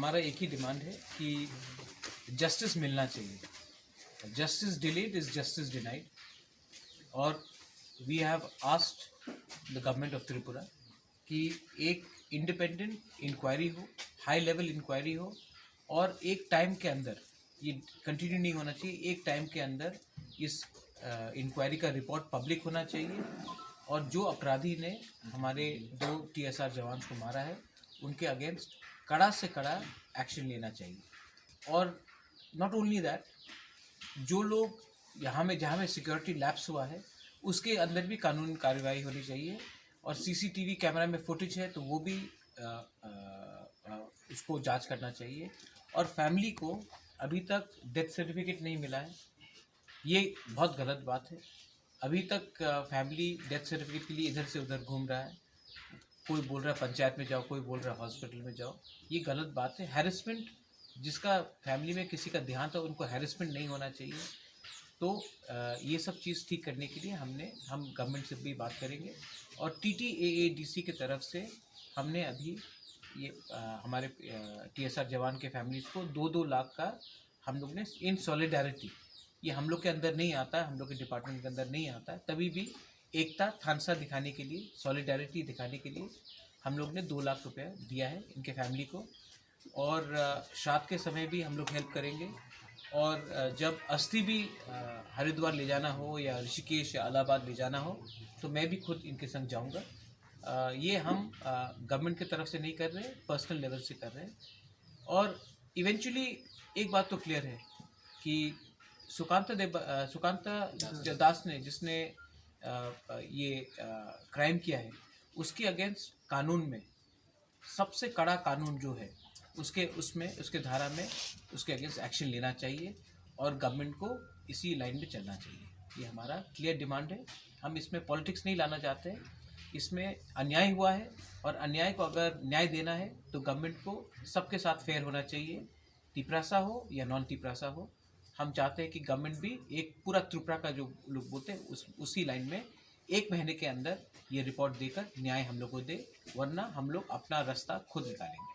हमारा एक ही डिमांड है कि जस्टिस मिलना चाहिए। Justice delayed is justice denied. और we have asked the government of Tripura कि एक इंडिपेंडेंट इंक्वायरी हो, हाई लेवल इंक्वायरी हो, और एक टाइम के अंदर, ये कंटिन्यू नहीं होना चाहिए, एक टाइम के अंदर इस इंक्वायरी का रिपोर्ट पब्लिक होना चाहिए। और जो अपराधी ने हमारे 2 TSR जवान को मारा है उनके अगेंस्ट कड़ा से कड़ा एक्शन लेना चाहिए। और नॉट ओनली दैट, जो लोग जहाँ में सिक्योरिटी लैप्स हुआ है उसके अंदर भी कानूनी कार्रवाई होनी चाहिए। और CCTV कैमरा में फुटेज है तो वो भी उसको जांच करना चाहिए। और फैमिली को अभी तक डेथ सर्टिफिकेट नहीं मिला है, ये बहुत गलत बात है। अभी तक फैमिली डेथ सर्टिफिकेट के लिए इधर से उधर घूम रहा है। कोई बोल रहा है पंचायत में जाओ, कोई बोल रहा है हॉस्पिटल में जाओ। ये गलत बात है। हैरेसमेंट, जिसका फैमिली में किसी का देहांत हो उनको हैरेसमेंट नहीं होना चाहिए। तो ये सब चीज़ ठीक करने के लिए हम गवर्नमेंट से भी बात करेंगे। और TTAADC की तरफ से हमने अभी ये हमारे TSR जवान के फैमिलीज़ को 2-2 लाख का हम लोग ने इन सॉलिडारिटी, ये हम लोग के अंदर नहीं आता है, हम लोग के डिपार्टमेंट के अंदर नहीं आता है, तभी भी एकता थानसा दिखाने के लिए, सॉलिडारिटी दिखाने के लिए हम लोग ने 2 लाख रुपया दिया है इनके फैमिली को। और श्राद्ध के समय भी हम लोग हेल्प करेंगे। और जब अस्थि भी हरिद्वार ले जाना हो या ऋषिकेश या इलाहाबाद ले जाना हो तो मैं भी खुद इनके संग जाऊंगा। ये हम गवर्नमेंट की तरफ से नहीं कर रहे, पर्सनल लेवल से कर रहे हैं। और इवेंचुअली एक बात तो क्लियर है कि सुकांता दास ने, जिसने ये क्राइम किया है, उसके अगेंस्ट कानून में सबसे कड़ा कानून जो है उसके धारा में उसके अगेंस्ट एक्शन लेना चाहिए और गवर्नमेंट को इसी लाइन में चलना चाहिए। ये हमारा क्लियर डिमांड है। हम इसमें पॉलिटिक्स नहीं लाना चाहते हैं। इसमें अन्याय हुआ है और अन्याय को अगर न्याय देना है तो गवर्नमेंट को सबके साथ फेयर होना चाहिए, तिपरासा हो या नॉन तिपरासा हो। हम चाहते हैं कि गवर्नमेंट भी एक पूरा त्रिपुरा का जो लोग बोलते हैं उसी लाइन में 1 महीने के अंदर ये रिपोर्ट देकर न्याय हम लोग को दे, वरना हम लोग अपना रास्ता खुद निकालेंगे।